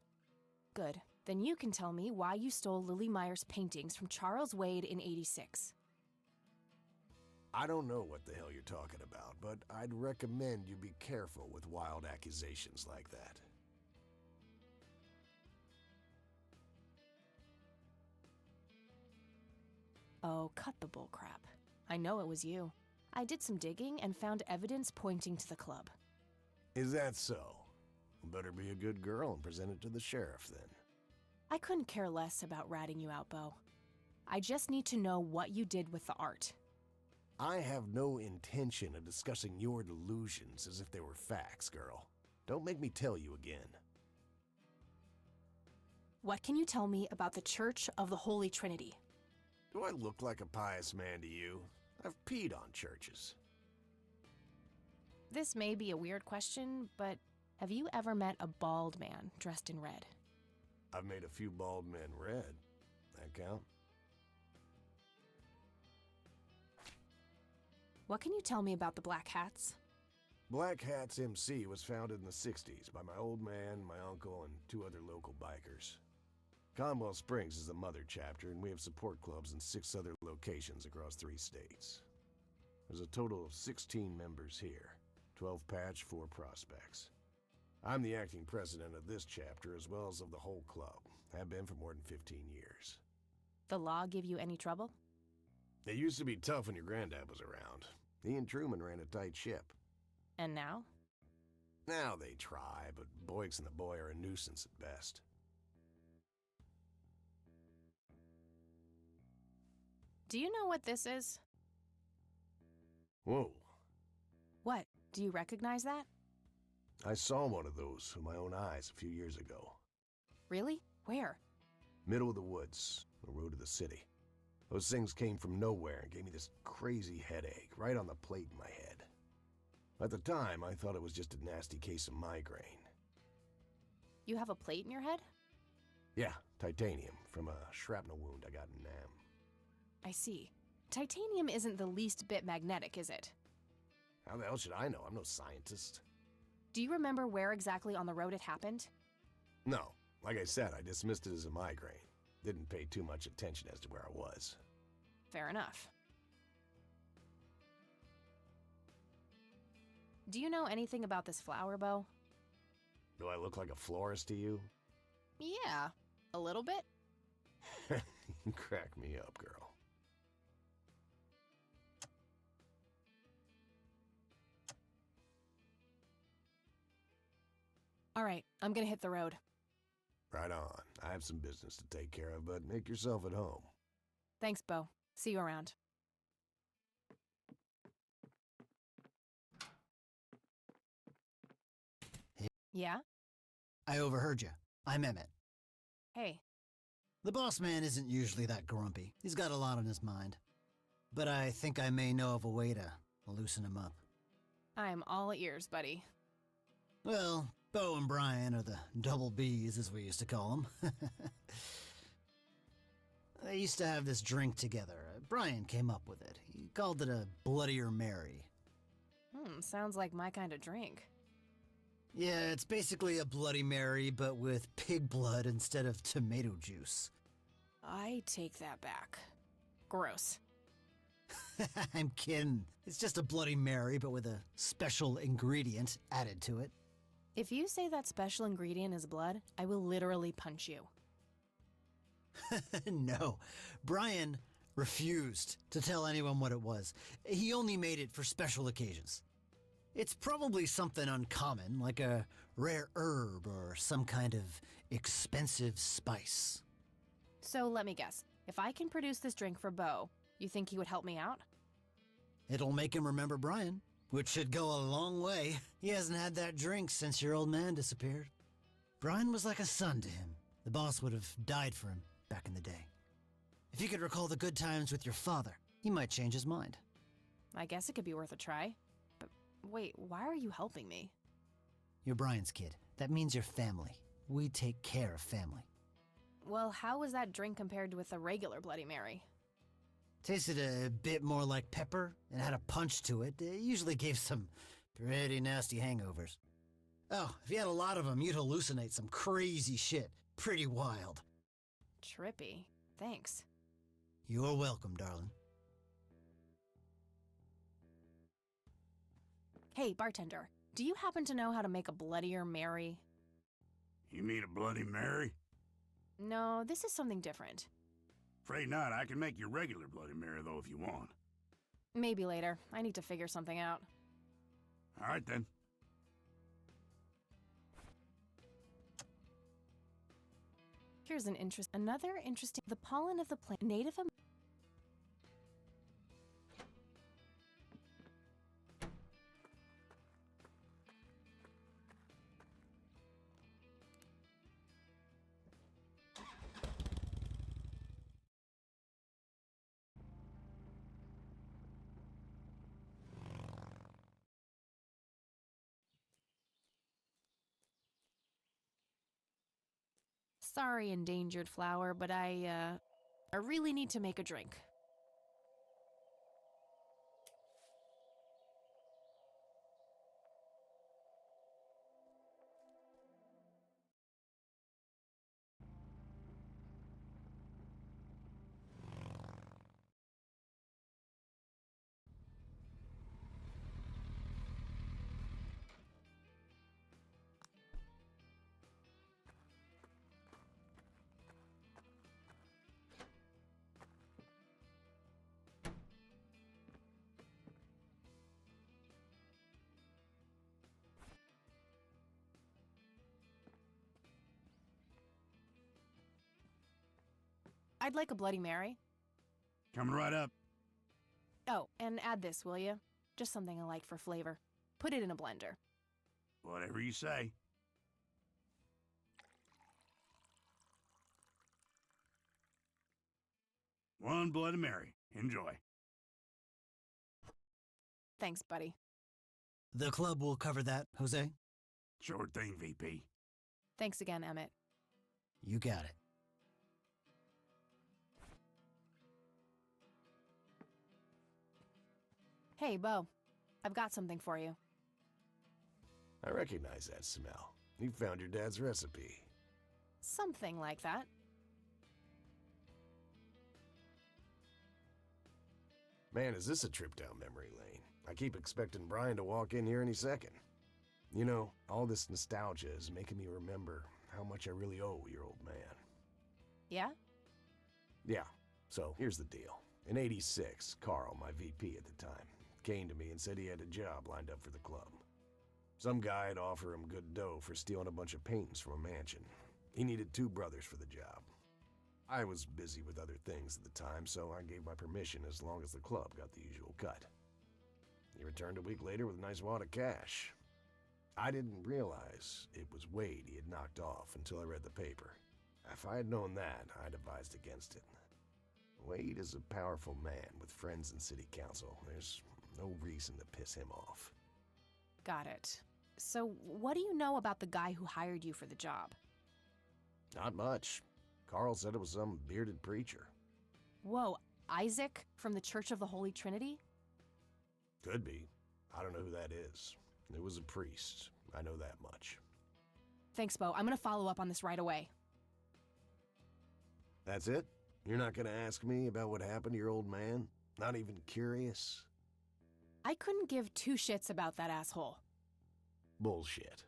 Good. Then you can tell me why you stole Lily Meyer's paintings from Charles Wade in '86. I don't know what the hell you're talking about, but I'd recommend you be careful with wild accusations like that. Oh, cut the bullcrap. I know it was you. I did some digging and found evidence pointing to the club. Is that so? Better be a good girl and present it to the sheriff, then. I couldn't care less about ratting you out, Bo. I just need to know what you did with the art. I have no intention of discussing your delusions as if they were facts, girl. Don't make me tell you again. What can you tell me about the Church of the Holy Trinity? Do I look like a pious man to you? I've peed on churches. This may be a weird question, but have you ever met a bald man dressed in red? I've made a few bald men red. That count? What can you tell me about the Black Hats? Black Hats MC was founded in the 60s by my old man, my uncle, and 2 other local bikers. Conwell Springs is the mother chapter, and we have support clubs in 6 other locations across 3 states. There's a total of 16 members here, 12 patch, 4 prospects. I'm the acting president of this chapter as well as of the whole club. Have been for more than 15 years. The law give you any trouble? It used to be tough when your granddad was around. He and Truman ran a tight ship. And now? Now they try, but Boyks and the boy are a nuisance at best. Do you know what this is? Whoa. What? Do you recognize that? I saw one of those with my own eyes a few years ago. Really? Where? Middle of the woods, the road to the city. Those things came from nowhere and gave me this crazy headache right on the plate in my head. At the time, I thought it was just a nasty case of migraine. You have a plate in your head? Yeah, titanium from a shrapnel wound I got in Nam. I see. Titanium isn't the least bit magnetic, is it? How the hell should I know? I'm no scientist. Do you remember where exactly on the road it happened? No. Like I said, I dismissed it as a migraine. Didn't pay too much attention as to where I was. Fair enough. Do you know anything about this flower, Bo? Do I look like a florist to you? Yeah, a little bit. You crack me up, girl. All right, I'm gonna hit the road. Right on. I have some business to take care of, but make yourself at home. Thanks, Bo. See you around. Yeah? I overheard you. I'm Emmett. Hey. The boss man isn't usually that grumpy. He's got a lot on his mind. But I think I may know of a way to loosen him up. I'm all ears, buddy. Well, Bo and Brian are the double Bs, as we used to call them. They used to have this drink together. Brian came up with it. He called it a Bloodier Mary. Sounds like my kind of drink. Yeah, it's basically a Bloody Mary, but with pig blood instead of tomato juice. I take that back. Gross. I'm kidding. It's just a Bloody Mary, but with a special ingredient added to it. If you say that special ingredient is blood, I will literally punch you. No, Brian refused to tell anyone what it was. He only made it for special occasions. It's probably something uncommon, like a rare herb or some kind of expensive spice. So let me guess. If I can produce this drink for Bo, you think he would help me out? It'll make him remember Brian, which should go a long way. He hasn't had that drink since your old man disappeared. Brian was like a son to him. The boss would have died for him back in the day. If you could recall the good times with your father, he might change his mind. I guess it could be worth a try. But wait, why are you helping me? You're Brian's kid. That means you're family. We take care of family. Well, how was that drink compared with a regular Bloody Mary? Tasted a bit more like pepper and had a punch to it. It usually gave some pretty nasty hangovers. Oh, if you had a lot of them, you'd hallucinate some crazy shit. Pretty wild. Trippy. Thanks. You're welcome, darling. Hey, bartender, do you happen to know how to make a Bloodier Mary? You mean a Bloody Mary? No, this is something different. Afraid not. I can make your regular Bloody Mary, though, if you want. Maybe later. I need to figure something out. All right, then. Here's another interesting. The pollen of the plant. Native. Sorry, endangered flower, but I really need to make a drink. I'd like a Bloody Mary. Coming right up. Oh, and add this, will you? Just something I like for flavor. Put it in a blender. Whatever you say. One Bloody Mary. Enjoy. Thanks, buddy. The club will cover that, Jose. Sure thing, VP. Thanks again, Emmett. You got it. Hey, Bo. I've got something for you. I recognize that smell. You found your dad's recipe. Something like that. Man, is this a trip down memory lane. I keep expecting Brian to walk in here any second. You know, all this nostalgia is making me remember how much I really owe your old man. Yeah? Yeah, so here's the deal. In '86, Carl, my VP at the time, came to me and said he had a job lined up for the club. Some guy had offered him good dough for stealing a bunch of paintings from a mansion. He needed 2 brothers for the job. I was busy with other things at the time, so I gave my permission as long as the club got the usual cut. He returned a week later with a nice wad of cash. I didn't realize it was Wade he had knocked off until I read the paper. If I had known that, I'd advised against it. Wade is a powerful man with friends in city council. There's no reason to piss him off. Got it. So, what do you know about the guy who hired you for the job? Not much. Carl said it was some bearded preacher. Whoa, Isaac from the Church of the Holy Trinity? Could be. I don't know who that is. It was a priest. I know that much. Thanks, Bo. I'm gonna follow up on this right away. That's it? You're not gonna ask me about what happened to your old man? Not even curious? I couldn't give 2 shits about that asshole. Bullshit.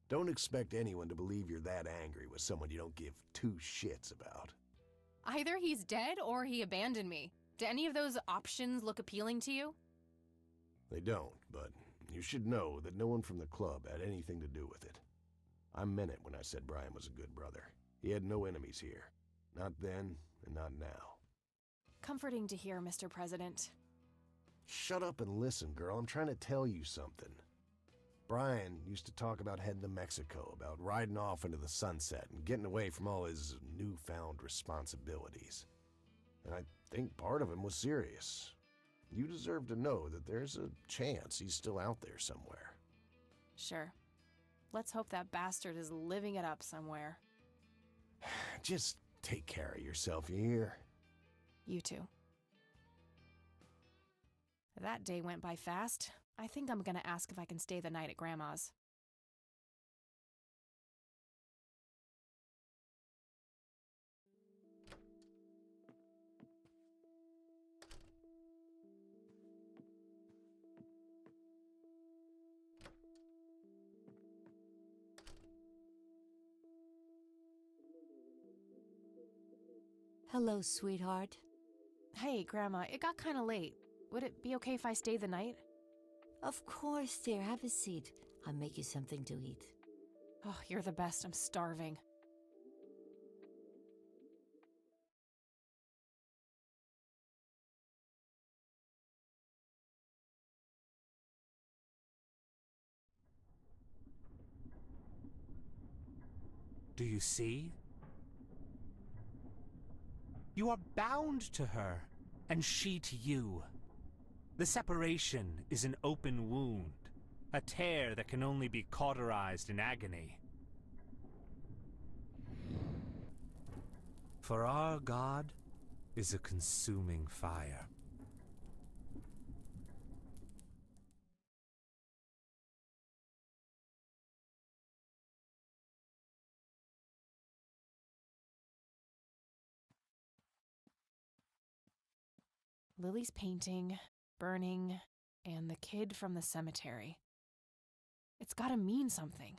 Don't expect anyone to believe you're that angry with someone you don't give 2 shits about. Either he's dead or he abandoned me. Do any of those options look appealing to you? They don't, but you should know that no one from the club had anything to do with it. I meant it when I said Brian was a good brother. He had no enemies here. Not then, and not now. Comforting to hear, Mr. President. Shut up and listen, girl. I'm trying to tell you something. Brian used to talk about heading to Mexico, about riding off into the sunset and getting away from all his newfound responsibilities. And I think part of him was serious. You deserve to know that there's a chance he's still out there somewhere. Sure. Let's hope that bastard is living it up somewhere. Just take care of yourself, you hear? You too. That day went by fast. I think I'm gonna ask if I can stay the night at Grandma's. Hello, sweetheart. Hey, Grandma, it got kinda late. Would it be okay if I stayed the night? Of course, dear. Have a seat. I'll make you something to eat. Oh, you're the best. I'm starving. Do you see? You are bound to her, and she to you. The separation is an open wound, a tear that can only be cauterized in agony. For our God is a consuming fire. Lily's painting, burning, and the kid from the cemetery. It's gotta mean something.